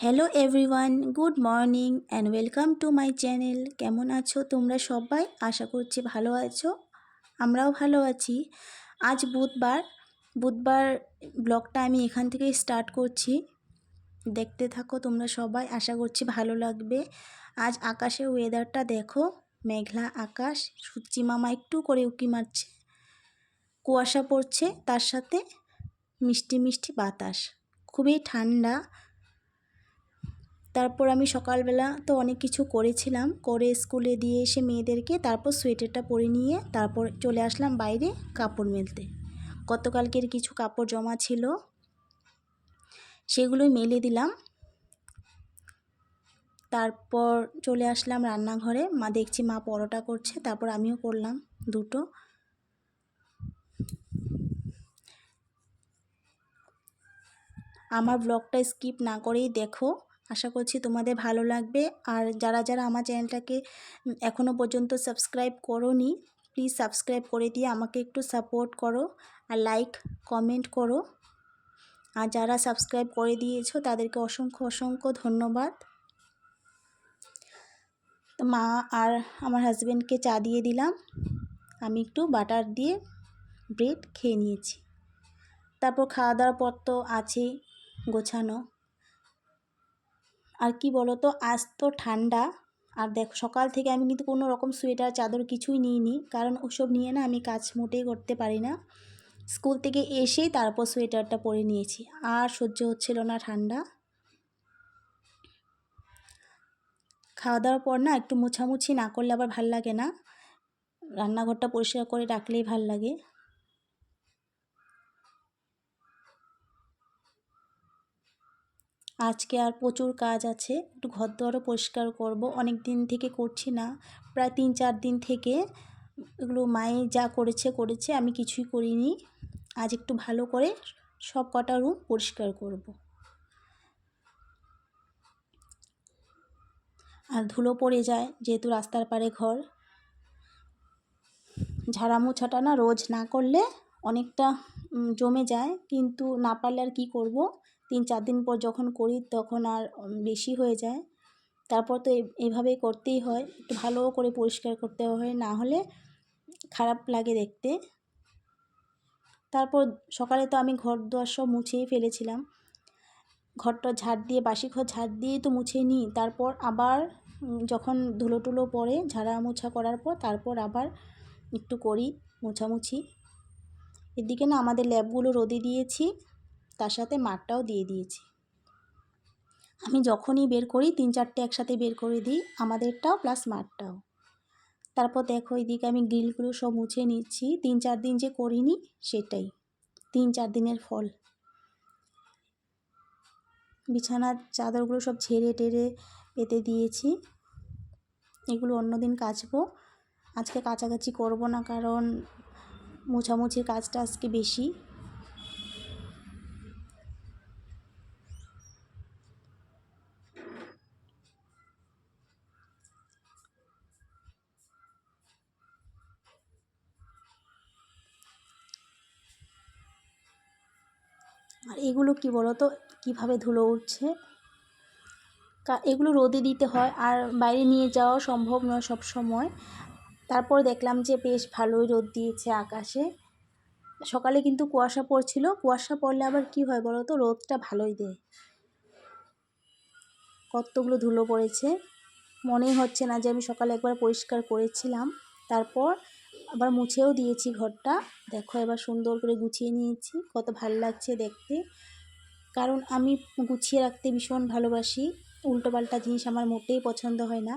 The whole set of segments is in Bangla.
Hello everyone, good morning and welcome to my channel. কেমন আছো তোমরা সবাই? আশা করছি ভালো আছো, আমরাও ভালো আছি। আজ বুধবার ব্লগটা আমি এখান থেকে স্টার্ট করছি। দেখতে থাকো তোমরা সবাই, আশা করছি ভালো লাগবে। আজ আকাশের ওয়েদারটা দেখো, মেঘলা আকাশ, সূর্যি মামা একটু করে উঁকি মারছে, কুয়াশা পড়ছে, তার সাথে মিষ্টি মিষ্টি বাতাস, খুবই ঠান্ডা। তারপর আমি সকালবেলা তো অনেক কিছু করেছিলাম, করে স্কুলে দিয়ে এসে মেয়েদেরকে তারপর সোয়েটারটা পরে নিয়ে তারপর চলে আসলাম বাইরে কাপড় মেলতে। গতকালকের কিছু কাপড় জমা ছিল, সেগুলোই মেলে দিলাম। তারপর চলে আসলাম রান্নাঘরে, দেখছি মা পরোটা করছে, তারপর আমিও করলাম দুটো। আমার ব্লগটা স্কিপ না করেই দেখো, আশা করছি তোমাদের ভালো লাগবে। আর যারা যারা আমার চ্যানেলটাকে এখনও পর্যন্ত সাবস্ক্রাইব করোনি, প্লিজ সাবস্ক্রাইব করে দিয়ে আমাকে একটু সাপোর্ট করো আর লাইক কমেন্ট করো। আর যারা সাবস্ক্রাইব করে দিয়েছো তাদেরকে অসংখ্য অসংখ্য ধন্যবাদ। তো মা আর আমার হাজব্যান্ডকে চা দিয়ে দিলাম, আমি একটু বাটার দিয়ে ব্রেড খেয়ে নিয়েছি। তারপর খাওয়া দাওয়ার পর তো আছেই গোছানো। আর কি বলো তো, আজ তো ঠান্ডা, আর দেখো সকাল থেকে আমি কিন্তু কোনো রকম সোয়েটার চাদর কিছুই নিইনি, কারণ ওসব নিয়ে না আমি কাজ মোটেই করতে পারি না। স্কুল থেকে এসেই তারপর সোয়েটারটা পরে নিয়েছি, আর সহ্য হচ্ছিল না ঠান্ডা। খাওয়া দাওয়ার পর না একটু মোছামুছি না করলে আবার ভাল লাগে না, রান্নাঘরটা পরিষ্কার করে রাখলেই ভাল লাগে। আজকে আর প্রচুর কাজ আছে, একটু ঘরদোয়ারও পরিষ্কার করব, অনেক দিন থেকে করছি না, প্রায় 3-4 দিন থেকে। এগুলো মায়ে যা করেছে, আমি কিছুই করিনি। আজ একটু ভালো করে সব কটা রুম পরিষ্কার করব। আর ধুলো পড়ে যায়, যেহেতু রাস্তার পাড়ে ঘর। ঝাড়া মোছাটা না রোজ না করলে অনেকটা জমে যায়, কিন্তু না পারলে আর কী করব, 3-4 দিন পর যখন করি তখন আর বেশি হয়ে যায়। তারপর তো এভাবেই করতেই হয়, একটু ভালো করে পরিষ্কার করতে হয়, না হলে খারাপ লাগে দেখতে। তারপর সকালে তো আমি ঘর দুয়ার সব মুছেই ফেলেছিলাম, ঘরটা ঝাড় দিয়ে, বাসি ঘর ঝাড় দিয়েই তো মুছে নিই। তারপর আবার যখন ধুলো টুলো পড়ে ঝাড়া মোছা করার পর তারপর আবার একটু করি মোছামুছি। এদিকে না আমাদের ল্যাবগুলো রোদে দিয়েছি, তার সাথে মাঠটাও দিয়ে দিয়েছি। আমি যখনই বের করি 3-4টে একসাথে বের করে দিই, আমাদেরটাও প্লাস মাঠটাও। তারপর দেখো এদিকে আমি গ্রিলগুলো সব মুছে নিচ্ছি, 3-4 দিন যে করিনি সেটাই 3-4 দিনের ফল। বিছানার চাদরগুলো সব ঝেড়ে টেরে পেতে দিয়েছি, এগুলো অন্যদিন কাচবো, আজকে কাচাকাচি করব না, কারণ মোছামুছির কাজটা আজকে বেশি। আর এগুলো কি বলো তো, কীভাবে ধুলো উঠছে, এগুলো রোদে দিতে হয়, আর বাইরে নিয়ে যাওয়া সম্ভব নয় সব সময়। তারপর দেখলাম যে বেশ ভালোই রোদ দিয়েছে আকাশে। সকালে কিন্তু কুয়াশা পড়ছিল, কুয়াশা পড়লে আবার কি হয় বলো তো, রোদটা ভালোই দেয়। কতগুলো ধুলো পড়েছে, মনেই হচ্ছে না যে আমি সকালে একবার পরিষ্কার করেছিলাম। তারপর আবার মুছেও দিয়েছি ঘরটা, দেখো এবার সুন্দর করে গুছিয়ে নিয়েছি, কত ভালো লাগছে দেখতে। কারণ আমি গুছিয়ে রাখতে ভীষণ ভালোবাসি, উল্টোপাল্টা জিনিস আমার মোটেই পছন্দ হয় না।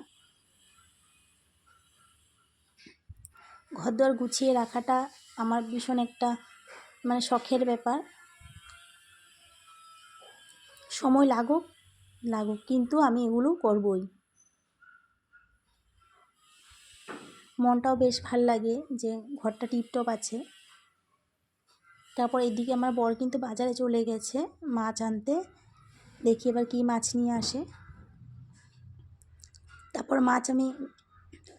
ঘরদোর গুছিয়ে রাখাটা আমার ভীষণ একটা শখের ব্যাপার। সময় লাগুক কিন্তু আমি এগুলো করবই। মনটাও বেশ ভাল লাগে যে ঘরটা টিপটপ আছে। তারপর এদিকে আমার বর কিন্তু বাজারে চলে গেছে মাছ আনতে, দেখি এবার কি মাছ নিয়ে আসে। তারপর মাছ আমি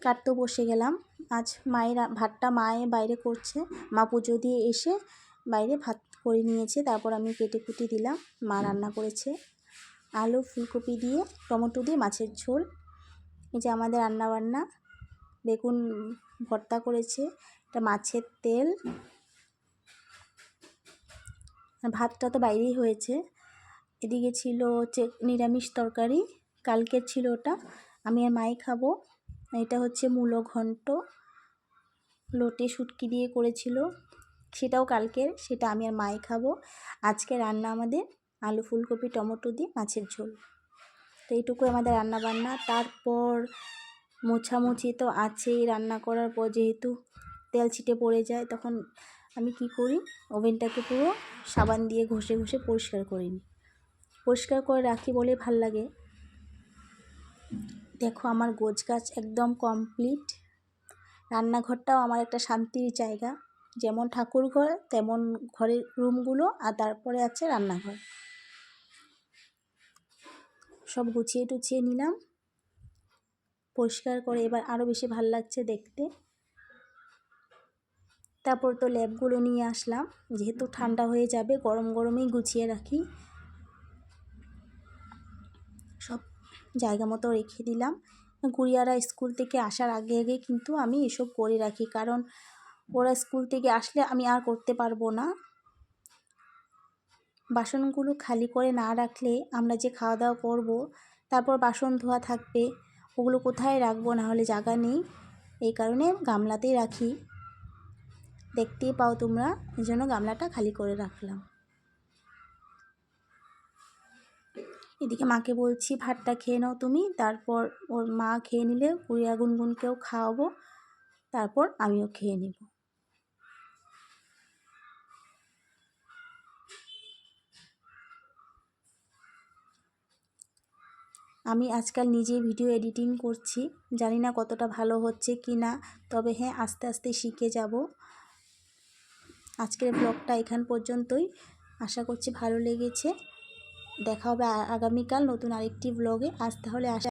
কাটতে বসে গেলাম। আজ মায়ের ভাতটা মায়ে বাইরে করছে, মা পুজো দিয়ে এসে বাইরে ভাত করে নিয়েছে, তারপর আমি কেটে কুটে দিলাম, মা রান্না করেছে। আলু ফুলকপি দিয়ে টমেটো দিয়ে মাছের ঝোল। এই যে আমাদের রান্নাবান্না, বেগুন ভর্তা করেছে, এটা মাছের তেল, ভাতটা তো বাইরেই হয়েছে। এদিকে ছিল নিরামিষ তরকারি, কালকের ছিল ওটা, আমি আর মাই খাবো। এটা হচ্ছে মূলো ঘন্ট, লোটে শুটকি দিয়ে করেছিল, সেটাও কালকের, সেটা আমি আর মাই খাবো। আজকে রান্না আমাদের আলু ফুলকপি টমেটো দিয়ে মাছের ঝোল। তো এইটুকু আমাদের রান্না বান্না। তারপর মোছামুছি তো আছেই, রান্না করার পর যেহেতু তেল ছিটে পড়ে যায়, তখন আমি কি করি, ওভেনটাকে পুরো সাবান দিয়ে ঘষে ঘষে পরিষ্কার করে নিই। পরিষ্কার করে রাখি বলে ভাল লাগে। দেখো আমার গোছগাছ একদম কমপ্লিট। রান্নাঘরটাও আমার একটা শান্তির জায়গা, যেমন ঠাকুরঘর তেমন ঘরের রুমগুলো, আর তারপরে আছে রান্নাঘর। সব গুছিয়ে টুছিয়ে নিলাম পরিষ্কার করে, এবার আরও বেশি ভাল লাগছে দেখতে। তারপর তো ল্যাপগুলো নিয়ে আসলাম, যেহেতু ঠান্ডা হয়ে যাবে, গরম গরমেই গুছিয়ে রাখি। সব জায়গা মতো রেখে দিলাম। গুড়িয়ারা স্কুল থেকে আসার আগে আগে কিন্তু আমি এসব করে রাখি, কারণ ওরা স্কুল থেকে আসলে আমি আর করতে পারবো না। বাসনগুলো খালি করে না রাখলে আমরা যে খাওয়া দাওয়া করবো, তারপর বাসন ধোয়া থাকবে, ওগুলো কোথায় রাখবো, না হলে জায়গা নেই। এই কারণে গামলাতেই রাখি, দেখতেই পাও তোমরা, এই জন্য গামলাটা খালি করে রাখলাম। এদিকে মাকে বলছি ভাতটা খেয়ে নাও তুমি, তারপর ওর মা খেয়ে নিলে গুড়িয়া গুনগুনকেও খাওয়াবো, তারপর আমিও খেয়ে নেব। আমি আজকাল নিজে ভিডিও এডিটিং করছি, জানি না কতটা ভালো হচ্ছে কি না, তবে হ্যাঁ আস্তে আস্তে শিখে যাব। আজকের ব্লগটা এখান পর্যন্তই, আশা করছি ভালো লেগেছে। দেখা হবে আগামীকাল নতুন আরেকটি ব্লগে। আজ তাহলে